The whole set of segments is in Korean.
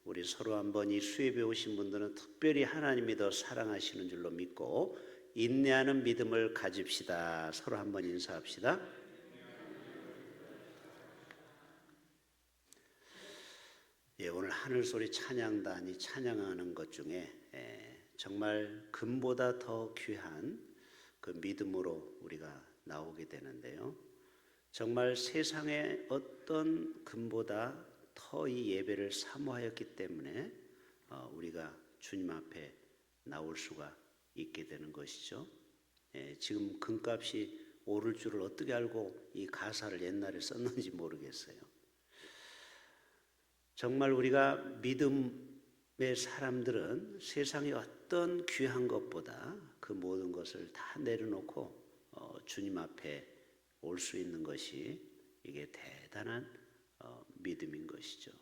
우리 서로 한번 이 수협에 오신 분들은 특별히 하나님이 더 사랑하시는 줄로 믿고 인내하는 믿음을 가집시다. 서로 한번 인사합시다. 예, 오늘 하늘소리 찬양단이 찬양하는 것 중에 정말 금보다 더 귀한 그 믿음으로 우리가 나오게 되는데요. 정말 세상의 어떤 금보다 더 이 예배를 사모하였기 때문에 우리가 주님 앞에 나올 수가 있게 되는 것이죠. 지금 금값이 오를 줄을 어떻게 알고 이 가사를 옛날에 썼는지 모르겠어요. 정말 우리가 믿음의 사람들은 세상의 어떤 귀한 것보다 그 모든 것을 다 내려놓고 주님 앞에 올 수 있는 것이 이게 대단한 믿음인 것이죠.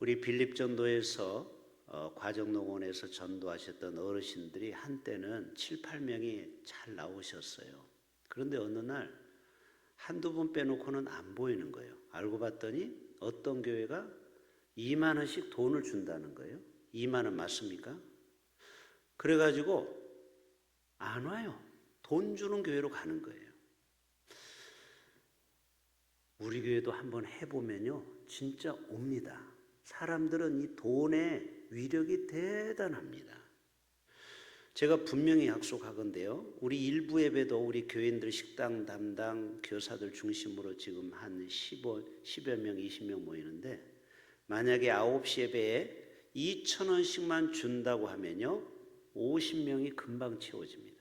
우리 빌립 전도에서 과정농원에서 전도하셨던 어르신들이 한때는 7, 8명이 잘 나오셨어요. 그런데 어느 날 한두 분 빼놓고는 안 보이는 거예요. 알고 봤더니 어떤 교회가 2만 원씩 돈을 준다는 거예요. 2만 원 맞습니까? 그래가지고 안 와요. 돈 주는 교회로 가는 거예요. 우리 교회도 한번 해보면요, 진짜 옵니다. 사람들은 이 돈의 위력이 대단합니다. 제가 분명히 약속하건대요, 우리 일부 예배도 우리 교인들 식당 담당 교사들 중심으로 지금 한 10여 명, 20명 모이는데, 만약에 9시 예배에 2,000원씩만 준다고 하면요, 50명이 금방 채워집니다.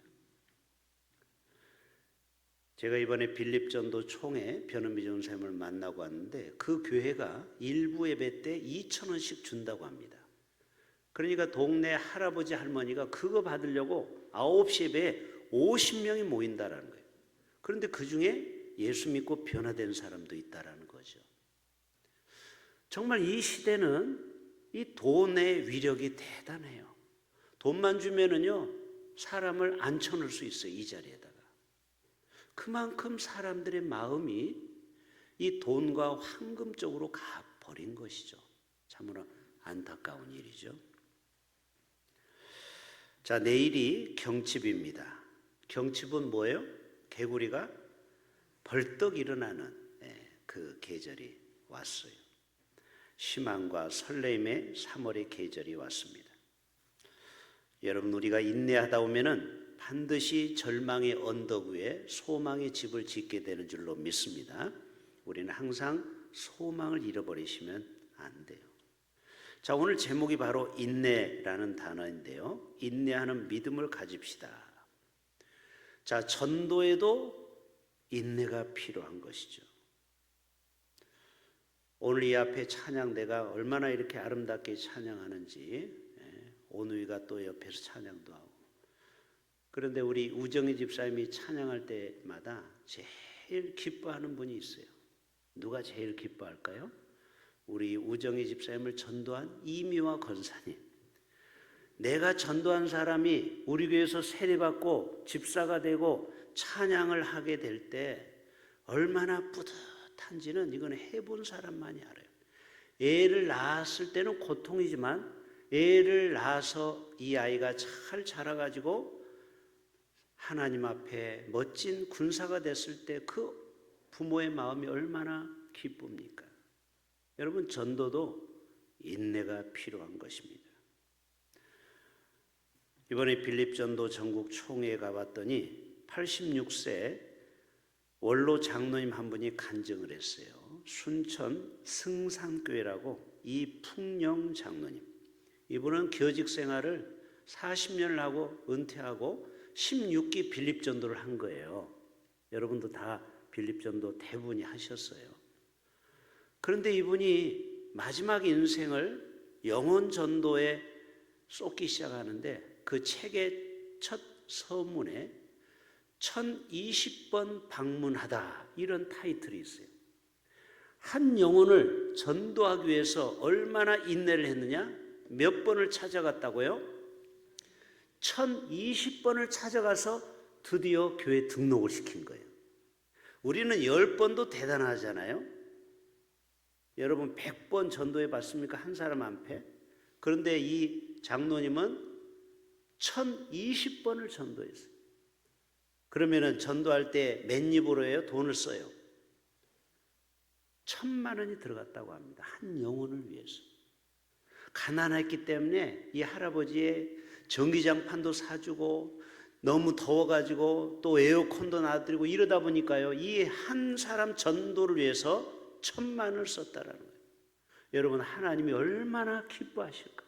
제가 이번에 빌립전도 총회 변은미 전사님을 만나고 왔는데 그 교회가 일부 예배 때 2,000원씩 준다고 합니다. 그러니까 동네 할아버지 할머니가 그거 받으려고 9시 예배에 50명이 모인다라는 거예요. 그런데 그 중에 예수 믿고 변화된 사람도 있다라는 거죠. 정말 이 시대는 이 돈의 위력이 대단해요. 돈만 주면은요, 사람을 앉혀놓을 수 있어요, 이 자리에다가. 그만큼 사람들의 마음이 이 돈과 황금 쪽으로 가버린 것이죠. 참으로 안타까운 일이죠. 자, 내일이 경칩입니다. 경칩은 뭐예요? 개구리가 벌떡 일어나는 그 계절이 왔어요. 희망과 설렘의 3월의 계절이 왔습니다. 여러분, 우리가 인내하다 보면은 반드시 절망의 언덕 위에 소망의 집을 짓게 되는 줄로 믿습니다. 우리는 항상 소망을 잃어버리시면 안 돼요. 자, 오늘 제목이 바로 인내라는 단어인데요. 인내하는 믿음을 가집시다. 자, 전도에도 인내가 필요한 것이죠. 오늘 이 앞에 찬양대가 얼마나 이렇게 아름답게 찬양하는지, 오누이가 또 옆에서 찬양도 하고. 그런데 우리 우정희 집사님이 찬양할 때마다 제일 기뻐하는 분이 있어요. 누가 제일 기뻐할까요? 우리 우정희 집사님을 전도한 이미화 권사님. 내가 전도한 사람이 우리 교회에서 세례받고 집사가 되고 찬양을 하게 될 때 얼마나 뿌듯한지는 이건 해본 사람만이 알아요. 애를 낳았을 때는 고통이지만 애를 낳아서 이 아이가 잘 자라가지고 하나님 앞에 멋진 군사가 됐을 때 그 부모의 마음이 얼마나 기쁩니까? 여러분, 전도도 인내가 필요한 것입니다. 이번에 빌립전도 전국 총회에 가봤더니 86세 원로 장로님 한 분이 간증을 했어요. 순천 승산교회라고 이풍영 장로님. 이분은 교직 생활을 40년을 하고 은퇴하고 16기 빌립전도를 한 거예요. 여러분도 다 빌립전도 대부분이 하셨어요. 그런데 이분이 마지막 인생을 영혼 전도에 쏟기 시작하는데 그 책의 첫 서문에 1020번 방문하다 이런 타이틀이 있어요. 한 영혼을 전도하기 위해서 얼마나 인내를 했느냐? 몇 번을 찾아갔다고요? 1020번을 찾아가서 드디어 교회 등록을 시킨 거예요. 우리는 10번도 대단하잖아요. 여러분 100번 전도해 봤습니까? 한 사람 앞에? 그런데 이 장로님은 1020번을 전도했어요. 그러면은 전도할 때 맨입으로 해요? 돈을 써요? 1000만 원이 들어갔다고 합니다. 한 영혼을 위해서. 가난했기 때문에 이 할아버지의 전기장판도 사주고 너무 더워가지고 또 에어컨도 놔드리고 이러다 보니까요, 이 한 사람 전도를 위해서 1000만 원을 썼다라는 거예요. 여러분, 하나님이 얼마나 기뻐하실까?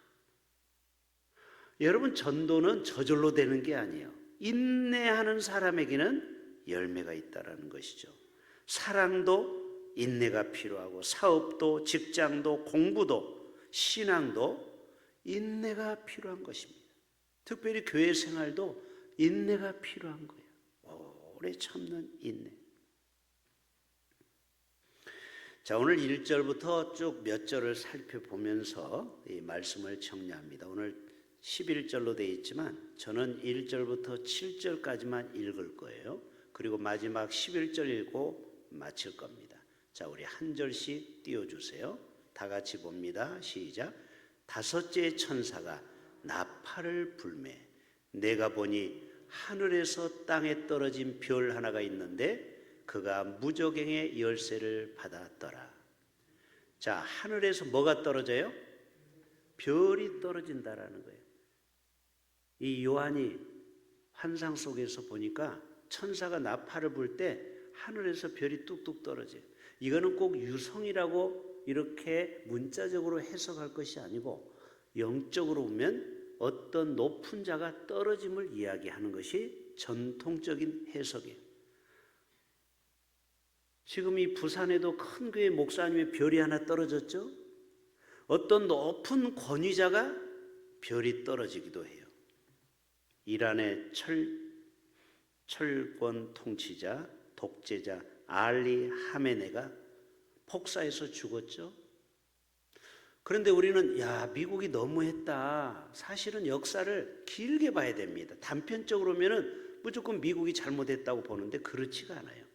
여러분, 전도는 저절로 되는 게 아니에요. 인내하는 사람에게는 열매가 있다라는 것이죠. 사랑도 인내가 필요하고, 사업도, 직장도, 공부도, 신앙도 인내가 필요한 것입니다. 특별히 교회 생활도 인내가 필요한 거예요. 오래 참는 인내. 자, 오늘 1절부터 쭉 몇 절을 살펴보면서 이 말씀을 정리합니다. 오늘 11절로 되어 있지만 저는 1절부터 7절까지만 읽을 거예요. 그리고 마지막 11절 읽고 마칠 겁니다. 자, 우리 한 절씩 띄워주세요. 다 같이 봅니다. 시작. 다섯째 천사가 나팔을 불매 내가 보니 하늘에서 땅에 떨어진 별 하나가 있는데 그가 무저갱의 열쇠를 받았더라. 자, 하늘에서 뭐가 떨어져요? 별이 떨어진다라는 거예요. 이 요한이 환상 속에서 보니까 천사가 나팔을 불 때 하늘에서 별이 뚝뚝 떨어져요. 이거는 꼭 유성이라고 이렇게 문자적으로 해석할 것이 아니고 영적으로 보면 어떤 높은 자가 떨어짐을 이야기하는 것이 전통적인 해석이에요. 지금 이 부산에도 큰 교회 목사님의 별이 하나 떨어졌죠? 어떤 높은 권위자가 별이 떨어지기도 해요. 이란의 철권 통치자, 독재자 알리 하메네가 폭사해서 죽었죠. 그런데 우리는 미국이 너무했다. 사실은 역사를 길게 봐야 됩니다. 단편적으로 보면은 무조건 미국이 잘못했다고 보는데 그렇지가 않아요.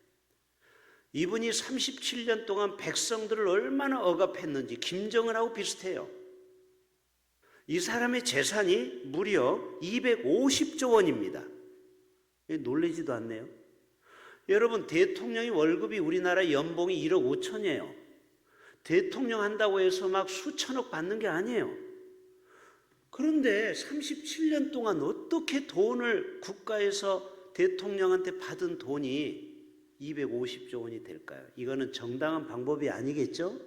이분이 37년 동안 백성들을 얼마나 억압했는지 김정은하고 비슷해요. 이 사람의 재산이 무려 250조 원입니다. 놀라지도 않네요. 여러분, 대통령이 월급이 우리나라 연봉이 1억 5천이에요. 대통령 한다고 해서 막 수천억 받는 게 아니에요. 그런데 37년 동안 어떻게 돈을 국가에서 대통령한테 받은 돈이 250조 원이 될까요? 이거는 정당한 방법이 아니겠죠?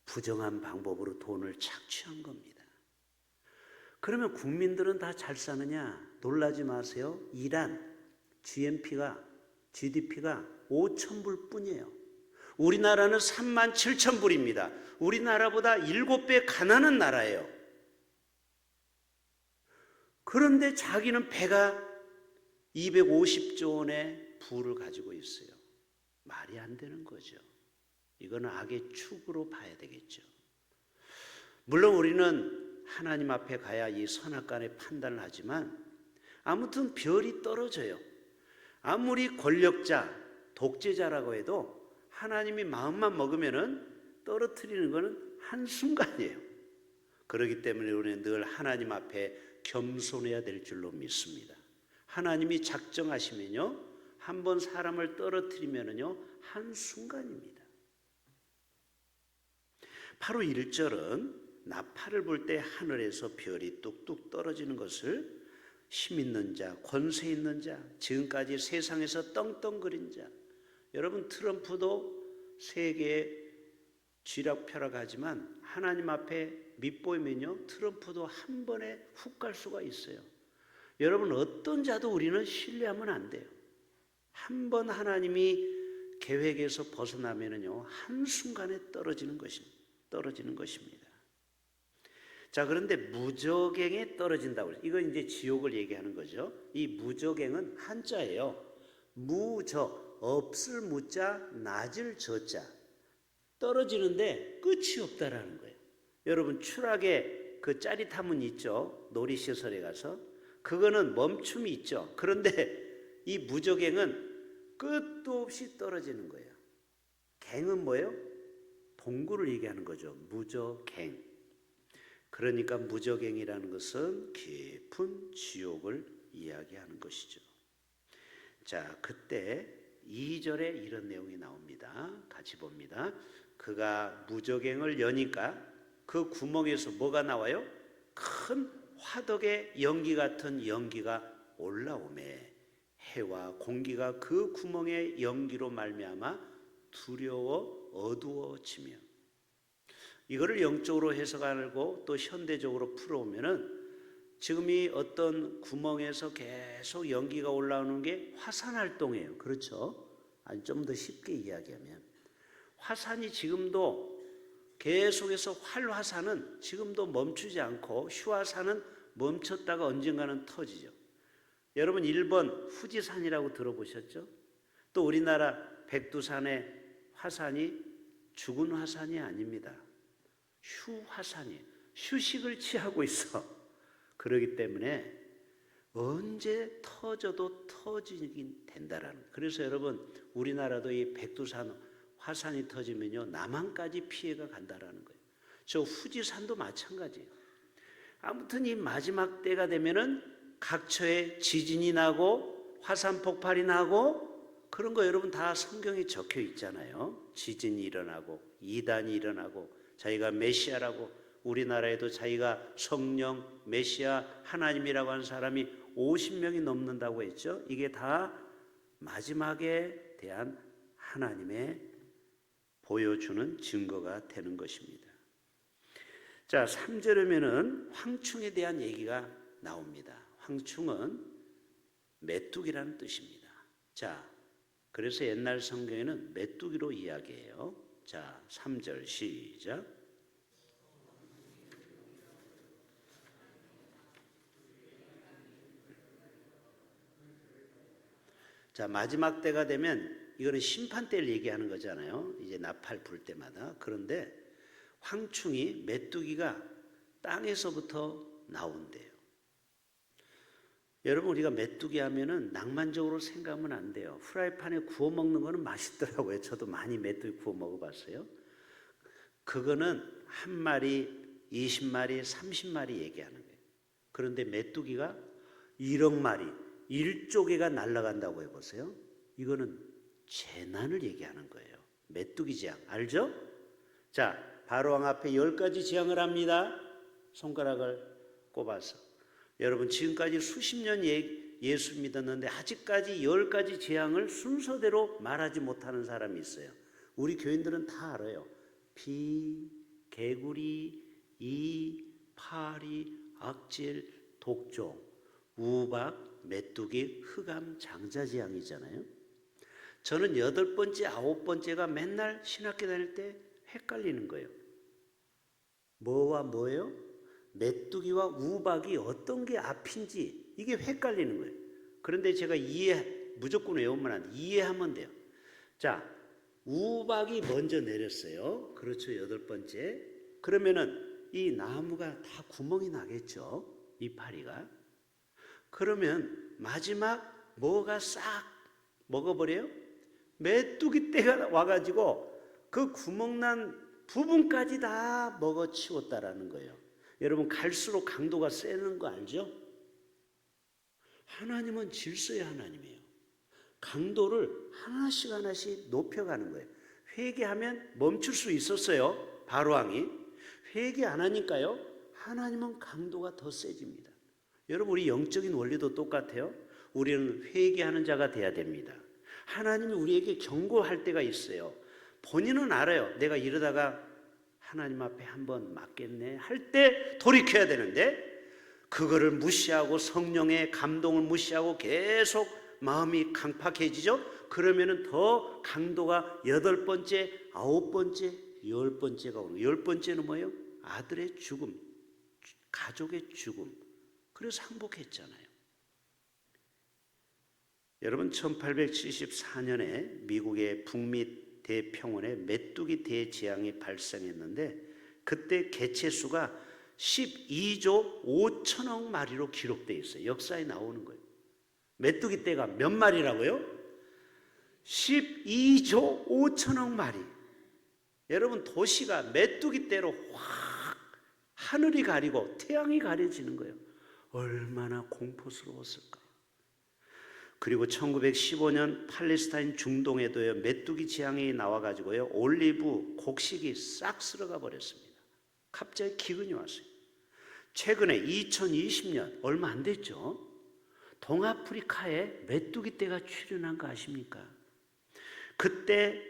부정한 방법으로 돈을 착취한 겁니다. 그러면 국민들은 다 잘 사느냐? 놀라지 마세요. 이란 GDP가 5,000불 뿐이에요. 우리나라는 37,000불입니다. 우리나라보다 7배 가난한 나라예요. 그런데 자기는 배가 250조 원의 부를 가지고 있어요. 말이 안 되는 거죠. 이거는 악의 축으로 봐야 되겠죠. 물론 우리는 하나님 앞에 가야 이 선악간의 판단을 하지만 아무튼 별이 떨어져요. 아무리 권력자, 독재자라고 해도 하나님이 마음만 먹으면은 떨어뜨리는 것은 한순간이에요. 그렇기 때문에 우리는 늘 하나님 앞에 겸손해야 될 줄로 믿습니다. 하나님이 작정하시면요, 한번 사람을 떨어뜨리면은요, 한순간입니다. 바로 1절은 나팔을 불 때 하늘에서 별이 뚝뚝 떨어지는 것을 힘 있는 자, 권세 있는 자, 지금까지 세상에서 떵떵거린 자, 여러분 트럼프도 세계에 쥐락펴락하지만 하나님 앞에 밑보이면요, 트럼프도 한 번에 훅 갈 수가 있어요. 여러분, 어떤 자도 우리는 신뢰하면 안 돼요. 한 번 하나님이 계획에서 벗어나면은요, 한순간에 떨어지는 것입니다. 자, 그런데 무저갱에 떨어진다고. 이건 이제 지옥을 얘기하는 거죠. 이 무저갱은 한자예요. 무저, 없을 무자, 낮을 저자. 떨어지는데 끝이 없다라는 거예요. 여러분, 추락의 그 짜릿함은 있죠. 놀이시설에 가서. 그거는 멈춤이 있죠. 그런데 이 무저갱은 끝도 없이 떨어지는 거예요. 갱은 뭐예요? 봉구를 얘기하는 거죠. 무저갱. 그러니까 무저갱이라는 것은 깊은 지옥을 이야기하는 것이죠. 자, 그때 2절에 이런 내용이 나옵니다. 같이 봅니다. 그가 무저갱을 여니까 그 구멍에서 뭐가 나와요? 큰 화덕의 연기 같은 연기가 올라오매 해와 공기가 그 구멍의 연기로 말미암아 두려워 어두워지며. 이거를 영적으로 해석하고 또 현대적으로 풀어오면은 지금 이 어떤 구멍에서 계속 연기가 올라오는 게 화산 활동이에요. 그렇죠? 아니, 좀 더 쉽게 이야기하면 화산이 지금도 계속해서 활화산은 지금도 멈추지 않고 휴화산은 멈췄다가 언젠가는 터지죠. 여러분 일본 후지산이라고 들어보셨죠? 또 우리나라 백두산의 화산이 죽은 화산이 아닙니다. 휴화산이에요. 휴식을 취하고 있어. 그렇기 때문에 언제 터져도 터지긴 된다라는 거예요. 그래서 여러분 우리나라도 이 백두산 화산이 터지면요 남한까지 피해가 간다라는 거예요. 저 후지산도 마찬가지예요. 아무튼 이 마지막 때가 되면은 각처에 지진이 나고 화산 폭발이 나고 그런 거 여러분 다 성경에 적혀 있잖아요. 지진이 일어나고 이단이 일어나고 자기가 메시아라고 우리나라에도 자기가 성령 메시아 하나님이라고 하는 사람이 50명이 넘는다고 했죠. 이게 다 마지막에 대한 하나님의 보여주는 증거가 되는 것입니다. 자, 3절에는 황충에 대한 얘기가 나옵니다. 황충은 메뚜기라는 뜻입니다. 자, 그래서 옛날 성경에는 메뚜기로 이야기해요. 자, 3절 시작. 자, 마지막 때가 되면 이거는 심판 때를 얘기하는 거잖아요. 이제 나팔 불 때마다. 그런데 황충이 메뚜기가 땅에서부터 나온대요. 여러분 우리가 메뚜기 하면은 낭만적으로 생각하면 안 돼요. 프라이팬에 구워 먹는 거는 맛있더라고요. 저도 많이 메뚜기 구워 먹어봤어요. 그거는 한 마리, 20마리, 30마리 얘기하는 거예요. 그런데 메뚜기가 1억 마리, 1조개가 날아간다고 해보세요. 이거는 재난을 얘기하는 거예요. 메뚜기 재앙 알죠? 자, 바로왕 앞에 10가지 재앙을 합니다. 손가락을 꼽아서. 여러분 지금까지 수십 년 예수 믿었는데 아직까지 10가지 재앙을 순서대로 말하지 못하는 사람이 있어요. 우리 교인들은 다 알아요. 비, 개구리, 이, 파리, 악질, 독종, 우박, 메뚜기, 흑암, 장자재앙이잖아요. 저는 8번째, 9번째가 맨날 신학교 다닐 때 헷갈리는 거예요. 뭐와 뭐예요? 메뚜기와 우박이 어떤 게 앞인지 이게 헷갈리는 거예요. 그런데 제가 무조건 외우면 안 돼. 이해하면 돼요. 자, 우박이 먼저 내렸어요. 그렇죠. 8번째. 그러면은 이 나무가 다 구멍이 나겠죠. 이파리가. 그러면 마지막 뭐가 싹 먹어버려요? 메뚜기 떼가 와가지고 그 구멍난 부분까지 다 먹어치웠다라는 거예요. 여러분 갈수록 강도가 세는 거 알죠? 하나님은 질서의 하나님이에요. 강도를 하나씩 하나씩 높여가는 거예요. 회개하면 멈출 수 있었어요. 바로왕이. 회개 안 하니까요. 하나님은 강도가 더 세집니다. 여러분 우리 영적인 원리도 똑같아요. 우리는 회개하는 자가 돼야 됩니다. 하나님이 우리에게 경고할 때가 있어요. 본인은 알아요. 내가 이러다가 하나님 앞에 한번 맞겠네 할 때 돌이켜야 되는데 그거를 무시하고 성령의 감동을 무시하고 계속 마음이 강팍해지죠. 그러면은 더 강도가 8번째, 9번째, 10번째가 오는 거예요. 10번째는 뭐예요? 아들의 죽음, 가족의 죽음. 그래서 항복했잖아요. 여러분 1874년에 미국의 북미 대평원에 메뚜기 대재앙이 발생했는데 그때 개체수가 12조 5천억 마리로 기록되어 있어요. 역사에 나오는 거예요. 메뚜기 떼가 몇 마리라고요? 12조 5천억 마리. 여러분 도시가 메뚜기떼로 확 하늘이 가리고 태양이 가려지는 거예요. 얼마나 공포스러웠을까요? 그리고 1915년 팔레스타인 중동에도요 메뚜기 재앙이 나와가지고요 올리브 곡식이 싹 쓸어가 버렸습니다. 갑자기 기근이 왔어요. 최근에 2020년 얼마 안 됐죠? 동아프리카에 메뚜기떼가 출현한 거 아십니까? 그때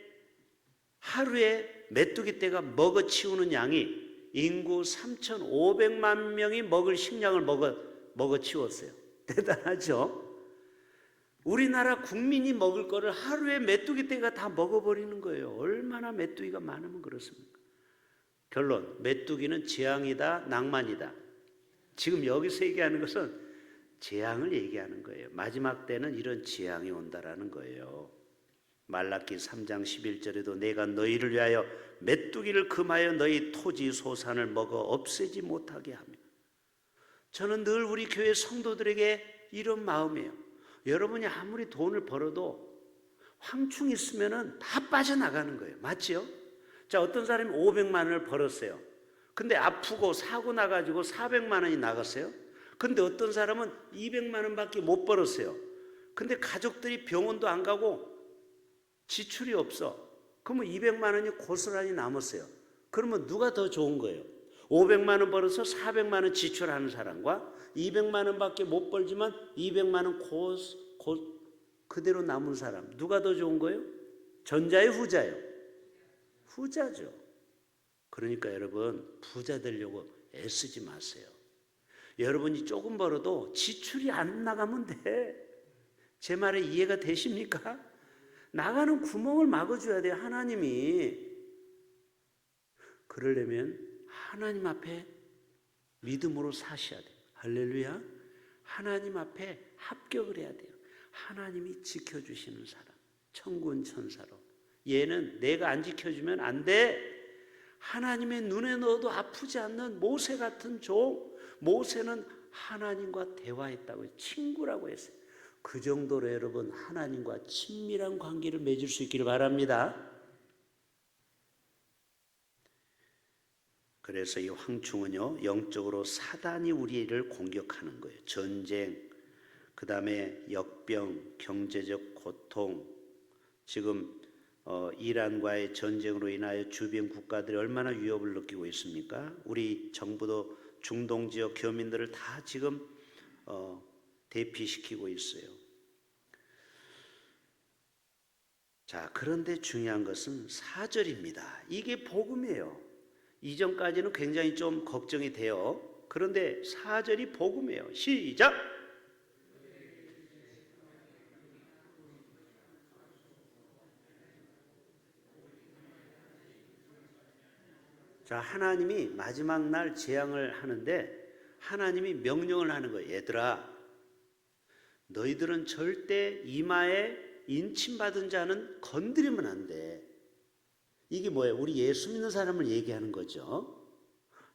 하루에 메뚜기떼가 먹어치우는 양이 인구 3,500만 명이 먹을 식량을 먹어치웠어요. 대단하죠? 우리나라 국민이 먹을 거를 하루에 메뚜기떼가 다 먹어버리는 거예요. 얼마나 메뚜기가 많으면 그렇습니까? 결론, 메뚜기는 재앙이다, 낭만이다. 지금 여기서 얘기하는 것은 재앙을 얘기하는 거예요. 마지막 때는 이런 재앙이 온다라는 거예요. 말라기 3장 11절에도 내가 너희를 위하여 메뚜기를 금하여 너희 토지 소산을 먹어 없애지 못하게 하며. 저는 늘 우리 교회 성도들에게 이런 마음이에요. 여러분이 아무리 돈을 벌어도 황충 있으면은 다 빠져나가는 거예요. 맞죠? 자, 어떤 사람이 500만 원을 벌었어요. 근데 아프고 사고 나가지고 400만 원이 나갔어요. 근데 어떤 사람은 200만 원밖에 못 벌었어요. 근데 가족들이 병원도 안 가고 지출이 없어. 그러면 200만 원이 고스란히 남았어요. 그러면 누가 더 좋은 거예요? 500만 원 벌어서 400만 원 지출하는 사람과 200만 원밖에 못 벌지만 200만 원 그대로 남은 사람, 누가 더 좋은 거예요? 전자예요, 후자예요? 후자죠. 그러니까 여러분 부자 되려고 애쓰지 마세요. 여러분이 조금 벌어도 지출이 안 나가면 돼. 제 말에 이해가 되십니까? 나가는 구멍을 막아줘야 돼요, 하나님이. 그러려면 하나님 앞에 믿음으로 사셔야 돼요. 할렐루야. 하나님 앞에 합격을 해야 돼요. 하나님이 지켜주시는 사람, 천군 천사로. 얘는 내가 안 지켜주면 안 돼. 하나님의 눈에 넣어도 아프지 않는 모세 같은 종. 모세는 하나님과 대화했다고요. 친구라고 했어요. 그 정도로 여러분 하나님과 친밀한 관계를 맺을 수 있기를 바랍니다. 그래서 이 황충은요 영적으로 사단이 우리를 공격하는 거예요. 전쟁, 그 다음에 역병, 경제적 고통. 지금 이란과의 전쟁으로 인하여 주변 국가들이 얼마나 위협을 느끼고 있습니까? 우리 정부도 중동 지역 교민들을 다 지금 대피시키고 있어요. 자, 그런데 중요한 것은 4절입니다. 이게 복음이에요. 이전까지는 굉장히 좀 걱정이 돼요. 그런데 4절이 복음이에요. 시작! 자, 하나님이 마지막 날 재앙을 하는데 하나님이 명령을 하는 거예요. 얘들아, 너희들은 절대 이마에 인침받은 자는 건드리면 안 돼. 이게 뭐예요? 우리 예수 믿는 사람을 얘기하는 거죠.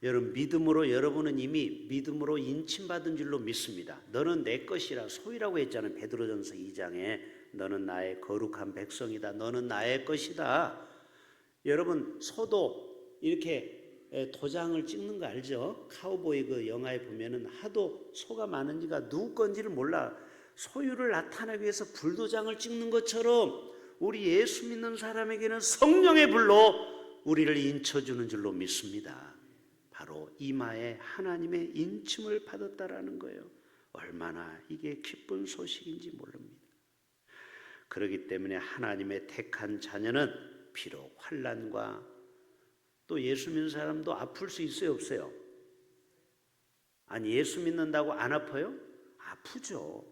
여러분, 믿음으로 여러분은 이미 믿음으로 인침받은 줄로 믿습니다. 너는 내 것이라 소유라고 했잖아요. 베드로전서 2장에 너는 나의 거룩한 백성이다. 너는 나의 것이다. 여러분, 소도 이렇게 도장을 찍는 거 알죠? 카우보이 그 영화에 보면은 하도 소가 많으니까 누구 건지를 몰라. 소유를 나타내기 위해서 불도장을 찍는 것처럼 우리 예수 믿는 사람에게는 성령의 불로 우리를 인쳐주는 줄로 믿습니다. 바로 이마에 하나님의 인침을 받았다라는 거예요. 얼마나 이게 기쁜 소식인지 모릅니다. 그렇기 때문에 하나님의 택한 자녀는 비록 환난과 또 예수 믿는 사람도 아플 수 있어요, 없어요? 아니, 예수 믿는다고 안 아파요? 아프죠.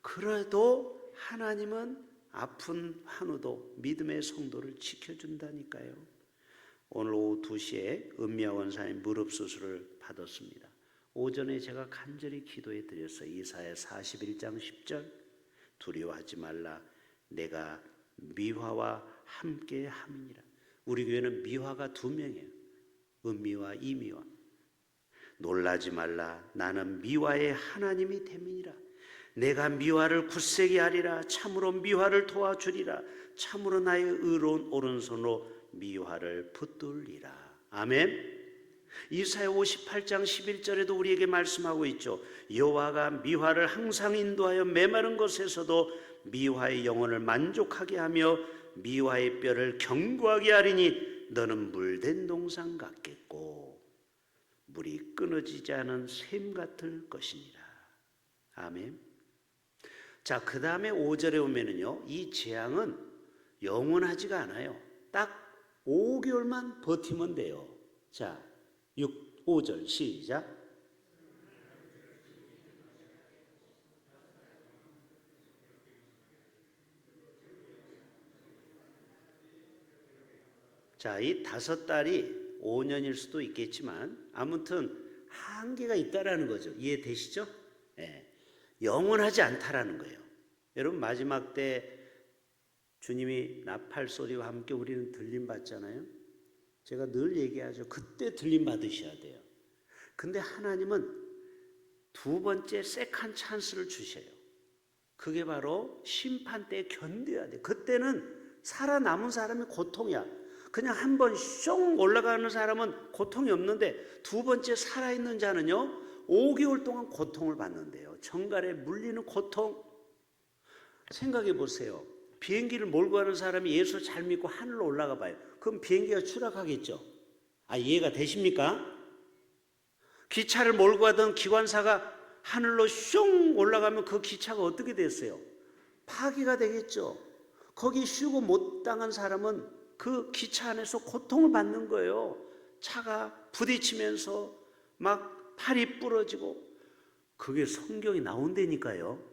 그래도 하나님은 아픈 한우도 믿음의 성도를 지켜준다니까요. 오늘 오후 2시에 은미아 원사님 무릎 수술을 받았습니다. 오전에 제가 간절히 기도해 드렸어요. 이사야 41장 10절 두려워하지 말라 내가 미화와 함께 함이니라. 우리 교회는 미화가 2명이에요. 은미와 이미화. 놀라지 말라 나는 미화의 하나님이 됨이니라. 내가 미화를 굳세게 하리라. 참으로 미화를 도와주리라. 참으로 나의 의로운 오른손으로 미화를 붙들리라. 아멘. 이사야 58장 11절에도 우리에게 말씀하고 있죠. 여호와가 미화를 항상 인도하여 메마른 곳에서도 미화의 영혼을 만족하게 하며 미화의 뼈를 견고하게 하리니 너는 물된 동산 같겠고 물이 끊어지지 않은 샘 같을 것이니라. 아멘. 자, 그 다음에 5절에 오면은요, 이 재앙은 영원하지가 않아요. 딱 5개월만 버티면 돼요. 자, 5절 시작. 자, 이 5달이 5년일 수도 있겠지만 아무튼 한계가 있다라는 거죠. 이해되시죠? 예. 영원하지 않다라는 거예요. 여러분, 마지막 때 주님이 나팔 소리와 함께 우리는 들림 받잖아요. 제가 늘 얘기하죠. 그때 들림 받으셔야 돼요. 근데 하나님은 두 번째 세컨 찬스를 주셔요. 그게 바로 심판 때 견뎌야 돼. 그때는 살아남은 사람이 고통이야. 그냥 한 번 숑 올라가는 사람은 고통이 없는데 두 번째 살아있는 자는요 5개월 동안 고통을 받는데요. 정갈에 물리는 고통. 생각해 보세요. 비행기를 몰고 가는 사람이 예수 잘 믿고 하늘로 올라가 봐요. 그럼 비행기가 추락하겠죠. 이해가 되십니까? 기차를 몰고 가던 기관사가 하늘로 슝 올라가면 그 기차가 어떻게 됐어요? 파괴가 되겠죠. 거기 쉬고 못 당한 사람은 그 기차 안에서 고통을 받는 거예요. 차가 부딪히면서 막 팔이 부러지고. 그게 성경이 나온다니까요.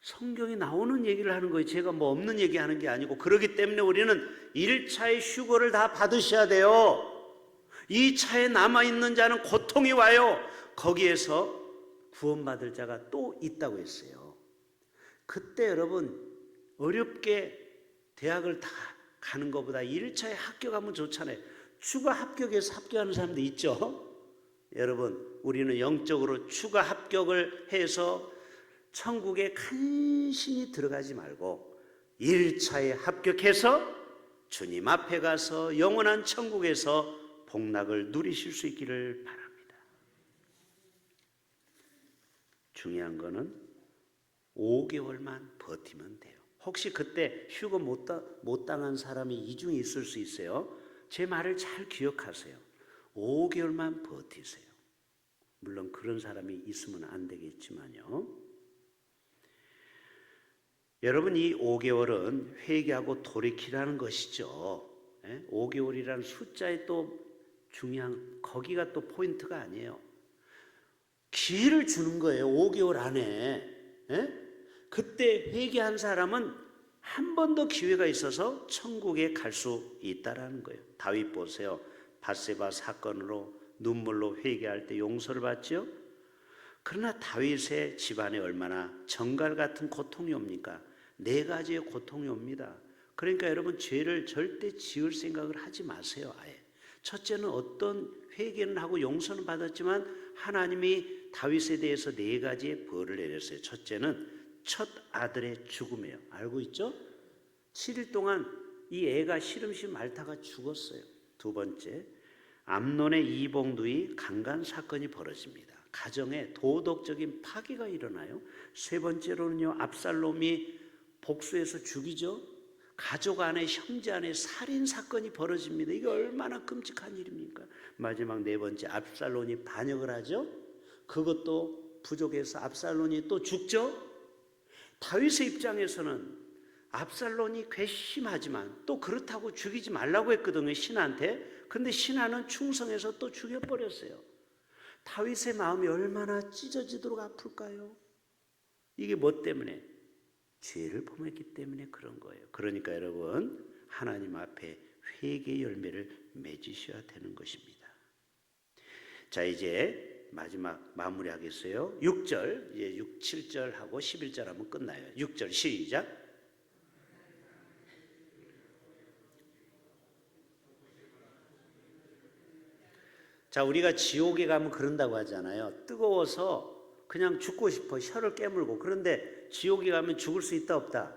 성경이 나오는 얘기를 하는 거예요. 제가 뭐 없는 얘기 하는 게 아니고. 그렇기 때문에 우리는 1차의 휴거를 다 받으셔야 돼요. 2차에 남아있는 자는 고통이 와요. 거기에서 구원받을 자가 또 있다고 했어요. 그때 여러분 어렵게 대학을 다 가는 것보다 1차에 합격하면 좋잖아요. 추가 합격해서 합격하는 사람도 있죠. 여러분, 우리는 영적으로 추가 합격을 해서 천국에 간신히 들어가지 말고 1차에 합격해서 주님 앞에 가서 영원한 천국에서 복락을 누리실 수 있기를 바랍니다. 중요한 거는 5개월만 버티면 돼요. 혹시 그때 휴거 못 당한 사람이 이 중에 있을 수 있어요. 제 말을 잘 기억하세요. 5개월만 버티세요. 물론 그런 사람이 있으면 안 되겠지만요. 여러분, 이 5개월은 회개하고 돌이키라는 것이죠. 5개월이라는 숫자에 또 중요한, 거기가 또 포인트가 아니에요. 기회를 주는 거예요. 5개월 안에. 그때 회개한 사람은 한 번 더 기회가 있어서 천국에 갈 수 있다라는 거예요. 다윗 보세요. 밧세바 사건으로 눈물로 회개할 때 용서를 받죠. 그러나 다윗의 집안에 얼마나 정갈 같은 고통이 옵니까? 4가지의 고통이 옵니다. 그러니까 여러분, 죄를 절대 지을 생각을 하지 마세요. 아예. 첫째는 어떤 회개는 하고 용서는 받았지만 하나님이 다윗에 대해서 4가지의 벌을 내렸어요. 첫째는 첫 아들의 죽음이에요. 알고 있죠? 7일 동안 이 애가 시름시 앓다가 죽었어요. 두 번째, 암논의 이복누이 강간 사건이 벌어집니다. 가정에 도덕적인 파괴가 일어나요. 세 번째로는요, 압살롬이 복수해서 죽이죠. 가족 안에, 형제 안에 살인 사건이 벌어집니다. 이게 얼마나 끔찍한 일입니까? 마지막 4번째, 압살롬이 반역을 하죠. 그것도 부족해서 압살롬이 또 죽죠. 다윗의 입장에서는 압살롬이 괘씸하지만 또 그렇다고 죽이지 말라고 했거든요, 신하한테. 근데 신하는 충성해서 또 죽여버렸어요. 다윗의 마음이 얼마나 찢어지도록 아플까요? 이게 뭐 때문에? 죄를 범했기 때문에 그런 거예요. 그러니까 여러분, 하나님 앞에 회개의 열매를 맺으셔야 되는 것입니다. 자, 이제 마지막 마무리하겠어요. 6절, 이제 6, 7절 하고 11절 하면 끝나요. 6절 시작. 자, 우리가 지옥에 가면 그런다고 하잖아요. 뜨거워서 그냥 죽고 싶어, 혀를 깨물고. 그런데 지옥에 가면 죽을 수 있다 없다?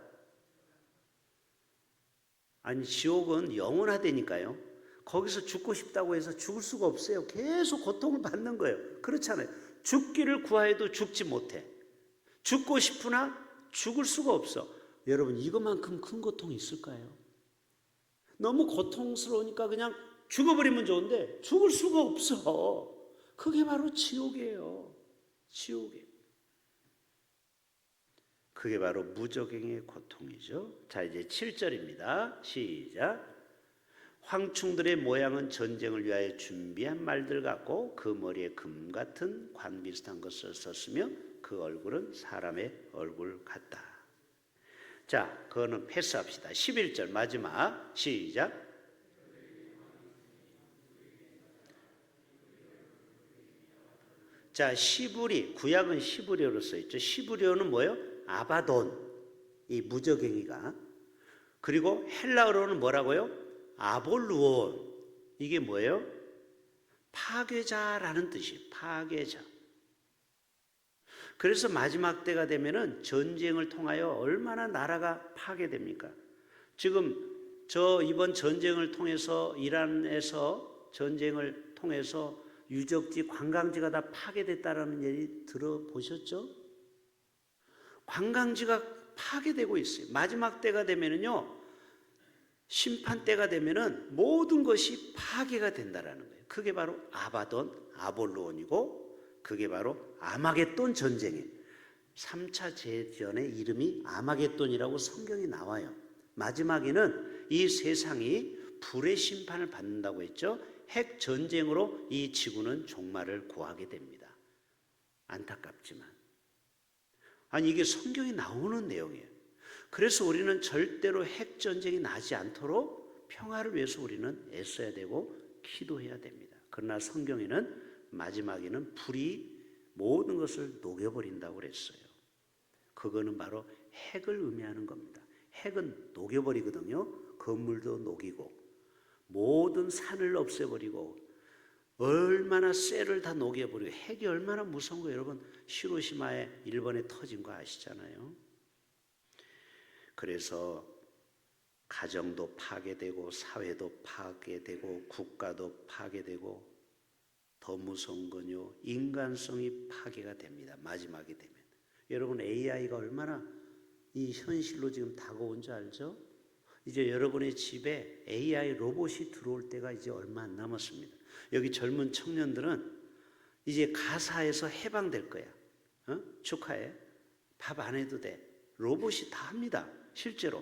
아니 지옥은 영원하다니까요. 거기서 죽고 싶다고 해서 죽을 수가 없어요. 계속 고통을 받는 거예요. 그렇잖아요. 죽기를 구하여도 죽지 못해. 죽고 싶으나 죽을 수가 없어. 여러분 이것만큼 큰 고통이 있을까요? 너무 고통스러우니까 그냥 죽어버리면 좋은데 죽을 수가 없어. 그게 바로 지옥이에요. 지옥이에요. 그게 바로 무적행의 고통이죠. 자, 이제 7절입니다. 시작. 황충들의 모양은 전쟁을 위하여 준비한 말들 같고 그 머리에 금 같은 관 비슷한 것을 썼으며 그 얼굴은 사람의 얼굴 같다. 자, 그거는 패스합시다. 11절 마지막 시작. 자, 시브리, 구약은 시브리오로 써있죠. 시브리오는 뭐예요? 아바돈, 이 무적행이가. 그리고 헬라어로는 뭐라고요? 아볼루온. 이게 뭐예요? 파괴자라는 뜻이에요. 파괴자. 그래서 마지막 때가 되면은 전쟁을 통하여 얼마나 나라가 파괴됩니까? 지금 이번 전쟁을 통해서 이란에서 전쟁을 통해서 유적지, 관광지가 다 파괴됐다라는 얘기 들어보셨죠? 관광지가 파괴되고 있어요. 마지막 때가 되면은요, 심판 때가 되면은 모든 것이 파괴가 된다라는 거예요. 그게 바로 아바돈, 아볼로온이고, 그게 바로 아마겟돈 전쟁이에요. 3차 재전의 이름이 아마겟돈이라고 성경이 나와요. 마지막에는 이 세상이 불의 심판을 받는다고 했죠. 핵 전쟁으로 이 지구는 종말을 구하게 됩니다. 안타깝지만. 아니 이게 성경에 나오는 내용이에요. 그래서 우리는 절대로 핵 전쟁이 나지 않도록 평화를 위해서 우리는 애써야 되고 기도해야 됩니다. 그러나 성경에는 마지막에는 불이 모든 것을 녹여버린다고 그랬어요. 그거는 바로 핵을 의미하는 겁니다. 핵은 녹여버리거든요. 건물도 녹이고 모든 산을 없애버리고 얼마나 쇠를 다 녹여버리고 핵이 얼마나 무서운 거 여러분 히로시마에 일본에 터진 거 아시잖아요. 그래서 가정도 파괴되고 사회도 파괴되고 국가도 파괴되고 더 무서운 건요 인간성이 파괴가 됩니다. 마지막에 되면 여러분 AI가 얼마나 이 현실로 지금 다가온 줄 알죠? 이제 여러분의 집에 AI 로봇이 들어올 때가 이제 얼마 안 남았습니다. 여기 젊은 청년들은 이제 가사에서 해방될 거야. 축하해. 밥 안 해도 돼. 로봇이 다 합니다. 실제로.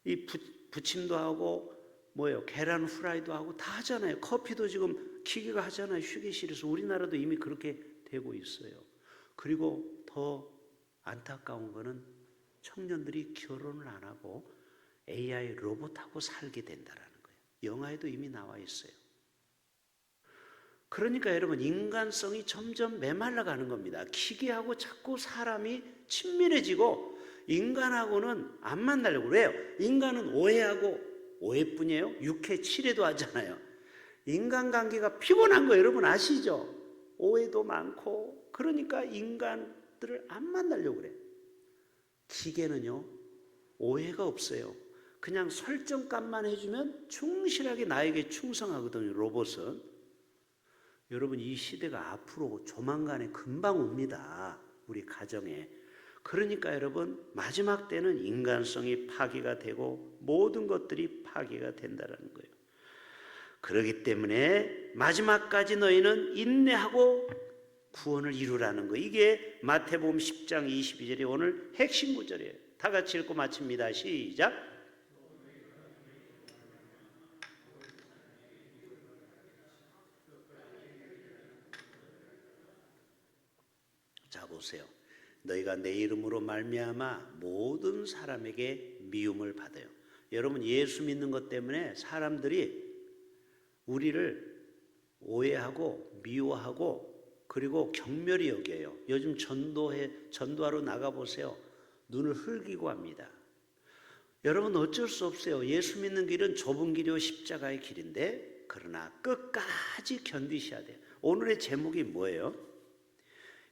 이 부침도 하고 뭐예요? 계란 후라이도 하고 다 하잖아요. 커피도 지금 기계가 하잖아요. 휴게실에서. 우리나라도 이미 그렇게 되고 있어요. 그리고 더 안타까운 거는 청년들이 결혼을 안 하고 AI 로봇하고 살게 된다라는 거예요. 영화에도 이미 나와 있어요. 그러니까 여러분 인간성이 점점 메말라가는 겁니다. 기계하고 자꾸 사람이 친밀해지고 인간하고는 안 만나려고. 왜요? 인간은 오해하고 오해뿐이에요. 6회 7회도 하잖아요. 인간관계가 피곤한 거 여러분 아시죠? 오해도 많고 그러니까 인간들을 안 만나려고 그래요. 기계는요 오해가 없어요. 그냥 설정값만 해주면 충실하게 나에게 충성하거든요. 로봇은. 여러분 이 시대가 앞으로 조만간에 금방 옵니다. 우리 가정에. 그러니까 여러분 마지막 때는 인간성이 파괴가 되고 모든 것들이 파괴가 된다는 거예요. 그렇기 때문에 마지막까지 너희는 인내하고 구원을 이루라는 거. 이게 마태복음 10장 22절이 오늘 핵심 구절이에요. 다 같이 읽고 마칩니다. 시작. 자 보세요. 너희가 내 이름으로 말미암아 모든 사람에게 미움을 받아요. 여러분 예수 믿는 것 때문에 사람들이 우리를 오해하고 미워하고 그리고 경멸히 여겨요. 요즘 전도하러 나가보세요. 눈을 흘기고 합니다. 여러분 어쩔 수 없어요. 예수 믿는 길은 좁은 길이요 십자가의 길인데 그러나 끝까지 견디셔야 돼요. 오늘의 제목이 뭐예요?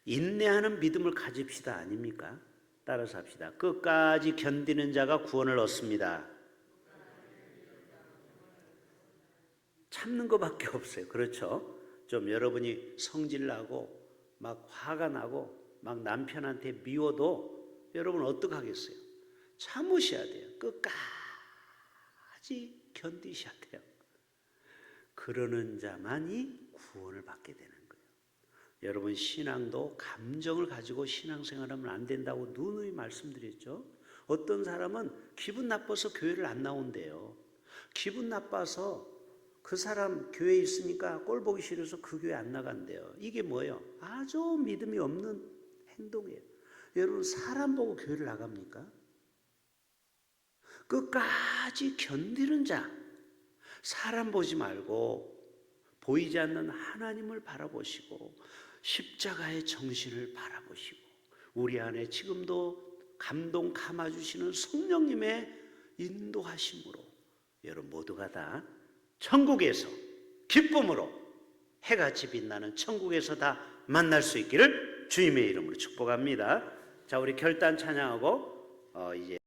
인내하는 믿음을 가집시다 아닙니까? 따라서 합시다. 끝까지 견디는 자가 구원을 얻습니다. 참는 것밖에 없어요. 그렇죠? 좀 여러분이 성질나고 막 화가 나고 막 남편한테 미워도 여러분 어떡하겠어요? 참으셔야 돼요. 끝까지 견디셔야 돼요. 그러는 자만이 구원을 받게 되는 거예요. 여러분 신앙도 감정을 가지고 신앙생활하면 안 된다고 누누이 말씀드렸죠. 어떤 사람은 기분 나빠서 교회를 안 나온대요. 기분 나빠서 그 사람 교회에 있으니까 꼴 보기 싫어서 그 교회 안 나간대요. 이게 뭐예요? 아주 믿음이 없는 행동이에요. 여러분 사람 보고 교회를 나갑니까? 끝까지 견디는 자, 사람 보지 말고 보이지 않는 하나님을 바라보시고 십자가의 정신을 바라보시고 우리 안에 지금도 감동 감아주시는 성령님의 인도하심으로 여러분 모두가 다 천국에서 기쁨으로 해같이 빛나는 천국에서 다 만날 수 있기를 주님의 이름으로 축복합니다. 자, 우리 결단 찬양하고 이제